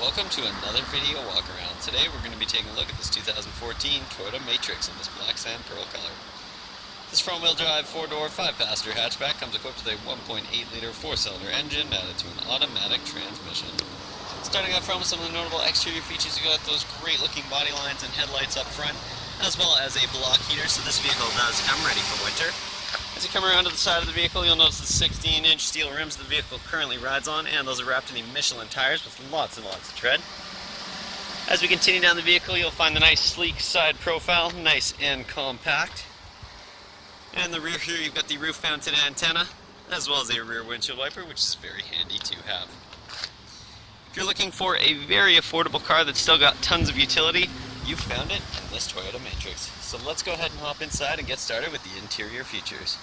Welcome to another video walk around. Today we're going to be taking a look at this 2014 Toyota Matrix in this black sand pearl color. This front-wheel drive 4-door 5-passenger hatchback comes equipped with a 1.8-liter 4-cylinder engine added to an automatic transmission. Starting up front with some of the notable exterior features, you got those great looking body lines and headlights up front, as well as a block heater, so this vehicle does come ready for winter. As you come around to the side of the vehicle, you'll notice the 16-inch steel rims the vehicle currently rides on, and those are wrapped in the Michelin tires with lots and lots of tread. As we continue down the vehicle, you'll find the nice sleek side profile, nice and compact. And in the rear here, you've got the roof-mounted antenna, as well as a rear windshield wiper, which is very handy to have. If you're looking for a very affordable car that's still got tons of utility, you've found it in this Toyota Matrix. So let's go ahead and hop inside and get started with the interior features.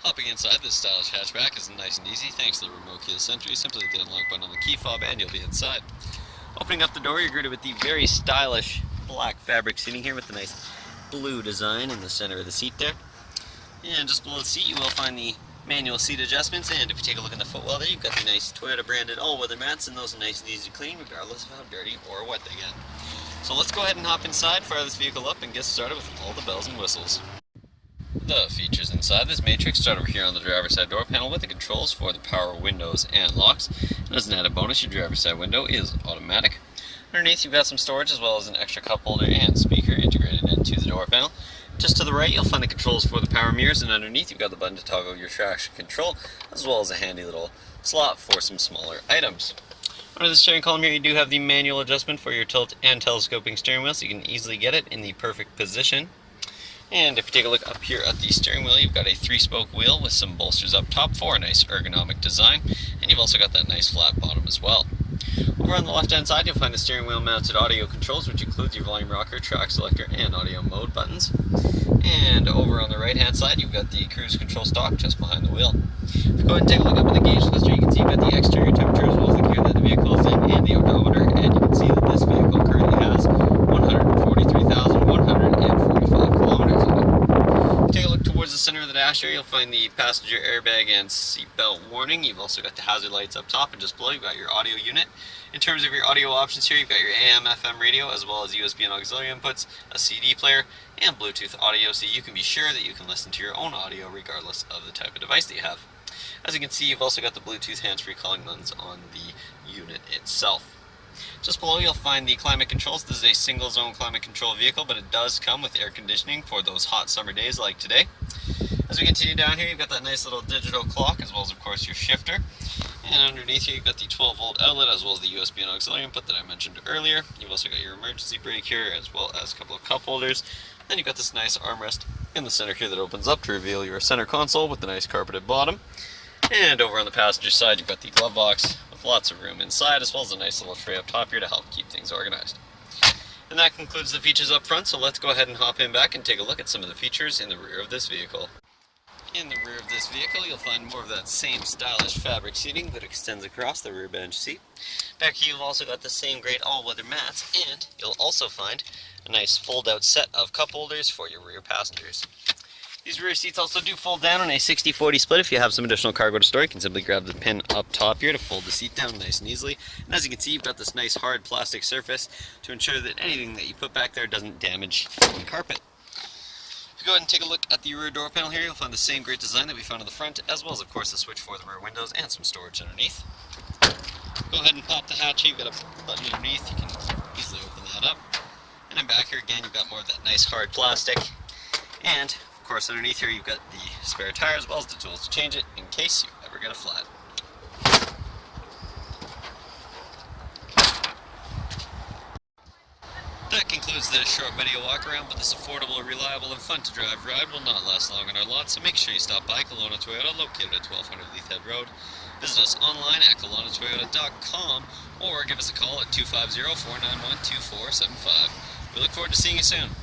Hopping inside this stylish hatchback is nice and easy thanks to the remote keyless entry. Simply hit the unlock button on the key fob and you'll be inside. Opening up the door, you're greeted with the very stylish black fabric seating here with the nice blue design in the center of the seat there. And just below the seat you will find the manual seat adjustments, and if you take a look in the footwell there, you've got the nice Toyota branded all-weather mats, and those are nice and easy to clean regardless of how dirty or wet they get. So let's go ahead and hop inside, fire this vehicle up, and get started with all the bells and whistles. The features inside this Matrix start over here on the driver's side door panel with the controls for the power windows and locks. And as an added bonus, your driver's side window is automatic. Underneath you've got some storage as well as an extra cup holder and speaker integrated into the door panel. Just to the right you'll find the controls for the power mirrors, and underneath you've got the button to toggle your traction control, as well as a handy little slot for some smaller items. Under the steering column here you do have the manual adjustment for your tilt and telescoping steering wheel, so you can easily get it in the perfect position. And if you take a look up here at the steering wheel, you've got a 3-spoke wheel with some bolsters up top for a nice ergonomic design, and you've also got that nice flat bottom as well. Over on the left hand side you'll find the steering wheel mounted audio controls, which includes your volume rocker, track selector, and audio mode buttons. And over on the right hand side you've got the cruise control stalk just behind the wheel. If you go ahead and take a look up at the gauge cluster, you can see you've got the exterior temperature as well as the gear that the vehicle is in and the odometer, and you can see that this vehicle currently has 143,145 kilometers on it. If you take a look towards the center of the dash here, you'll find the passenger airbag and seatbelt warning. You've also got the hazard lights up top, and just below you've got your audio unit. In terms of your audio options here, you've got your AM, FM radio, as well as USB and auxiliary inputs, a CD player, and Bluetooth audio, so you can be sure that you can listen to your own audio regardless of the type of device that you have. As you can see, you've also got the Bluetooth hands-free calling buttons on the unit itself. Just below you'll find the climate controls. This is a single zone climate control vehicle, but it does come with air conditioning for those hot summer days like today. As we continue down here, you've got that nice little digital clock, as well as of course your shifter. And underneath here you've got the 12-volt outlet, as well as the USB and auxiliary input that I mentioned earlier. You've also got your emergency brake here, as well as a couple of cup holders. Then you've got this nice armrest in the center here that opens up to reveal your center console with the nice carpeted bottom. And over on the passenger side you've got the glove box with lots of room inside, as well as a nice little tray up top here to help keep things organized. And that concludes the features up front, so let's go ahead and hop in back and take a look at some of the features in the rear of this vehicle. In the rear of this vehicle you'll find more of that same stylish fabric seating that extends across the rear bench seat. Back here you've also got the same great all-weather mats, and you'll also find a nice fold-out set of cup holders for your rear passengers. These rear seats also do fold down on a 60-40 split. If you have some additional cargo to store, you can simply grab the pin up top here to fold the seat down nice and easily. And as you can see, you've got this nice hard plastic surface to ensure that anything that you put back there doesn't damage the carpet. If you go ahead and take a look at the rear door panel here, you'll find the same great design that we found on the front, as well as of course the switch for the rear windows and some storage underneath. Go ahead and pop the hatch here. You've got a button underneath, you can easily open that up. And then back here again you've got more of that nice hard plastic, and of course underneath here you've got the spare tire as well as the tools to change it in case you ever get a flat. That concludes this short video walk around, but this affordable, reliable, and fun to drive ride will not last long on our lot, so make sure you stop by Kelowna Toyota, located at 1200 Leith Head Road. Visit us online at KelownaToyota.com or give us a call at 250-491-2475. We look forward to seeing you soon.